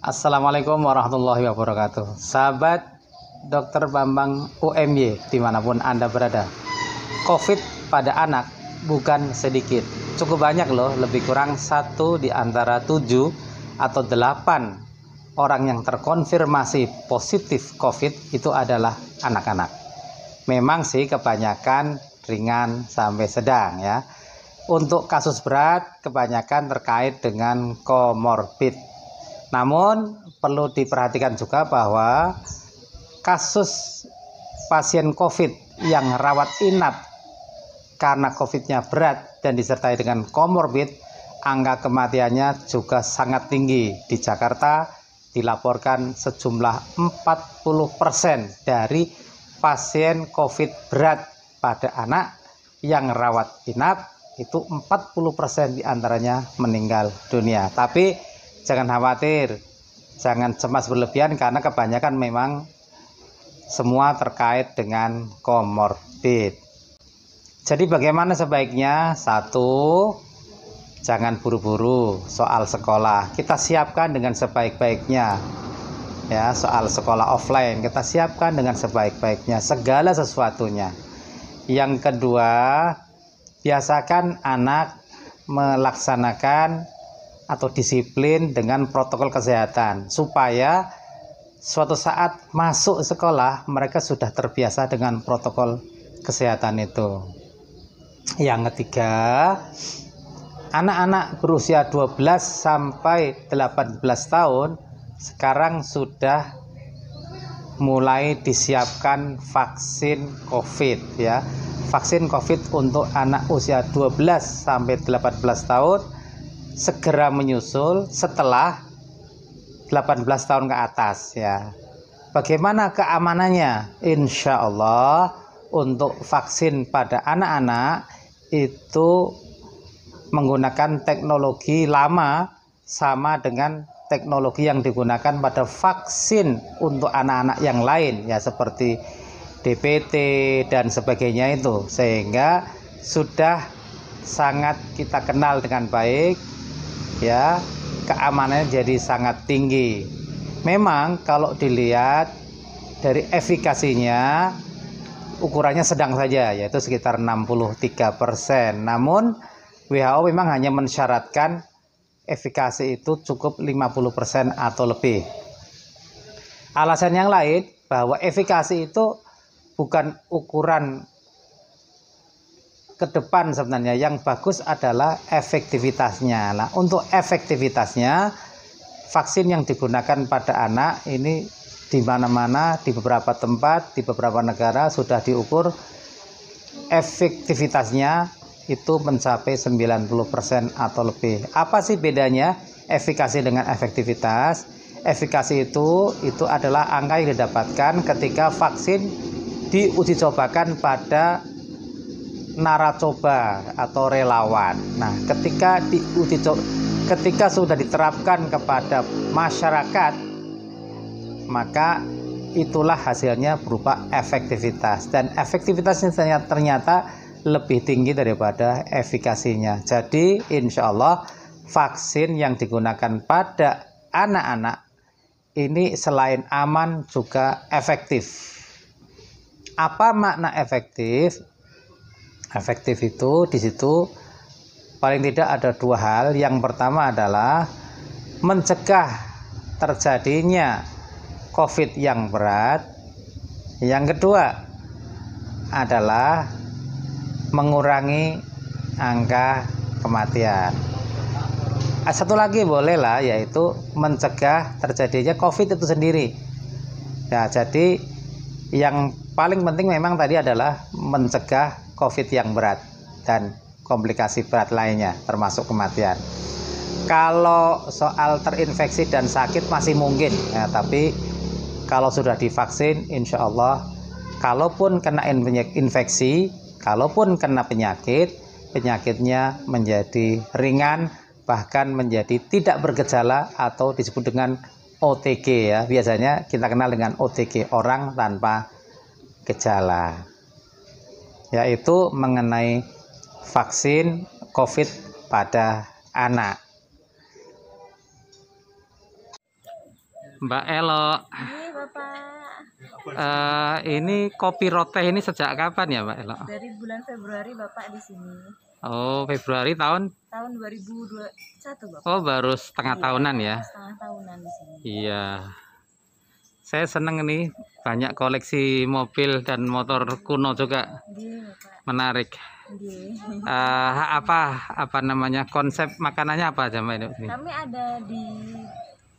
Assalamualaikum warahmatullahi wabarakatuh. Sahabat Dokter Bambang UMY dimanapun Anda berada, COVID pada anak bukan sedikit, cukup banyak loh, lebih kurang 1 di antara 7 atau 8 orang yang terkonfirmasi positif COVID itu adalah anak-anak. Memang sih kebanyakan ringan sampai sedang ya. Untuk kasus berat kebanyakan terkait dengan komorbid. Namun perlu diperhatikan juga bahwa kasus pasien COVID yang rawat inap karena COVID-nya berat dan disertai dengan komorbid, angka kematiannya juga sangat tinggi. Di Jakarta dilaporkan sejumlah 40% dari pasien COVID berat pada anak yang rawat inap itu 40% diantaranya meninggal dunia. Tapi jangan khawatir, jangan cemas berlebihan karena kebanyakan memang semua terkait dengan komorbid. Jadi bagaimana sebaiknya? 1, jangan buru-buru soal sekolah. Kita siapkan dengan sebaik-baiknya. Ya, soal sekolah offline kita siapkan dengan sebaik-baiknya segala sesuatunya. Yang kedua, biasakan anak melaksanakan atau disiplin dengan protokol kesehatan supaya suatu saat masuk sekolah mereka sudah terbiasa dengan protokol kesehatan itu. Yang ketiga, anak-anak berusia 12 sampai 18 tahun sekarang sudah mulai disiapkan vaksin COVID ya. Vaksin COVID untuk anak usia 12 sampai 18 tahun segera menyusul setelah 18 tahun ke atas ya. Bagaimana keamanannya? Insya Allah untuk vaksin pada anak-anak itu menggunakan teknologi lama sama dengan teknologi yang digunakan pada vaksin untuk anak-anak yang lain ya, seperti DPT dan sebagainya itu, sehingga sudah sangat kita kenal dengan baik ya, keamanannya jadi sangat tinggi. Memang kalau dilihat dari efikasinya ukurannya sedang saja, yaitu sekitar 63%. Namun WHO memang hanya mensyaratkan efikasi itu cukup 50% atau lebih. Alasan yang lain bahwa efikasi itu bukan ukuran ke depan sebenarnya, yang bagus adalah efektivitasnya. Nah, untuk efektivitasnya vaksin yang digunakan pada anak ini di mana-mana, di beberapa tempat, di beberapa negara sudah diukur efektivitasnya itu mencapai 90% atau lebih. Apa sih bedanya efikasi dengan efektivitas? Efikasi itu adalah angka yang didapatkan ketika vaksin diuji cobakan pada naracoba atau relawan. Nah, ketika sudah diterapkan kepada masyarakat, maka itulah hasilnya berupa efektivitas, dan efektivitasnya ternyata lebih tinggi daripada efikasinya. Jadi insya Allah vaksin yang digunakan pada anak-anak ini selain aman juga efektif. Apa makna efektif? Efektif itu di situ paling tidak ada 2 hal. Yang pertama adalah mencegah terjadinya COVID yang berat. Yang kedua adalah mengurangi angka kematian. Satu lagi bolehlah, yaitu mencegah terjadinya COVID itu sendiri. Ya, jadi yang paling penting memang tadi adalah mencegah COVID yang berat dan komplikasi berat lainnya termasuk kematian. Kalau soal terinfeksi dan sakit masih mungkin ya, tapi kalau sudah divaksin insya Allah kalaupun kena infeksi, kalaupun kena penyakitnya menjadi ringan, bahkan menjadi tidak bergejala atau disebut dengan OTG ya. Biasanya kita kenal dengan OTG, orang tanpa gejala, yaitu mengenai vaksin COVID pada anak. Mbak Elo. Iya, Bapak. Ini kopi roteh ini sejak kapan ya, Mbak Elo? Dari bulan Februari Bapak di sini. Oh, Februari tahun 2021, Bapak. Oh, baru setengah Iya, tahunan ya. setengah tahunan di sini. Iya. Saya seneng nih, banyak koleksi mobil dan motor kuno juga. Iya, Bapak. Menarik. Iya. Apa namanya, konsep makanannya apa aja, Mbak ini? Kami ada di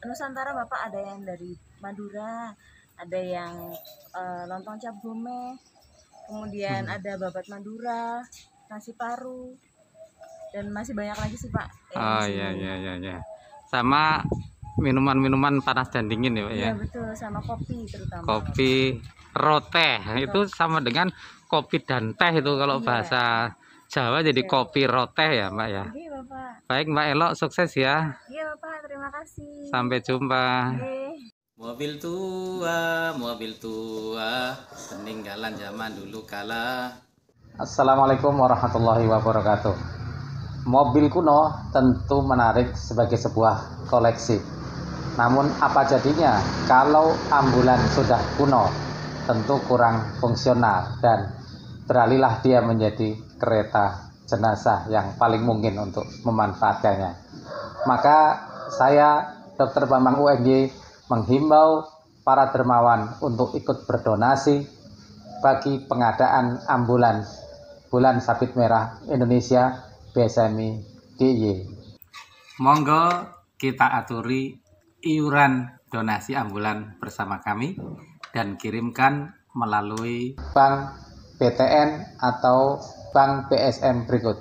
Nusantara, Bapak, ada yang dari Madura, ada yang lontong cap gome, kemudian ada babat Madura, nasi paru, dan masih banyak lagi sih, Pak. Oh iya. Sama minuman-minuman panas dan dingin ya, Pak ya. Iya, betul, sama kopi terutama. Kopi roteh itu sama dengan kopi dan teh itu kalau Iya. bahasa Jawa jadi kopi roteh ya, Mbak ya. Iya, Bapak. Baik, Mbak Elo, sukses ya. Iya, Bapak, terima kasih. Sampai jumpa. Iya. Mobil tua, peninggalan zaman dulu kala. Assalamualaikum warahmatullahi wabarakatuh. Mobil kuno tentu menarik sebagai sebuah koleksi. Namun apa jadinya kalau ambulan sudah kuno? Tentu kurang fungsional dan beralihlah dia menjadi kereta jenazah yang paling mungkin untuk memanfaatkannya. Maka saya Dr. Bambang UMY menghimbau para dermawan untuk ikut berdonasi bagi pengadaan ambulan Bulan Sabit Merah Indonesia BSMI DIY. Monggo kita aturi iuran donasi ambulan bersama kami dan kirimkan melalui Bank BTN atau Bank BSM berikut.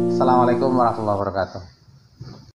Assalamualaikum warahmatullahi wabarakatuh.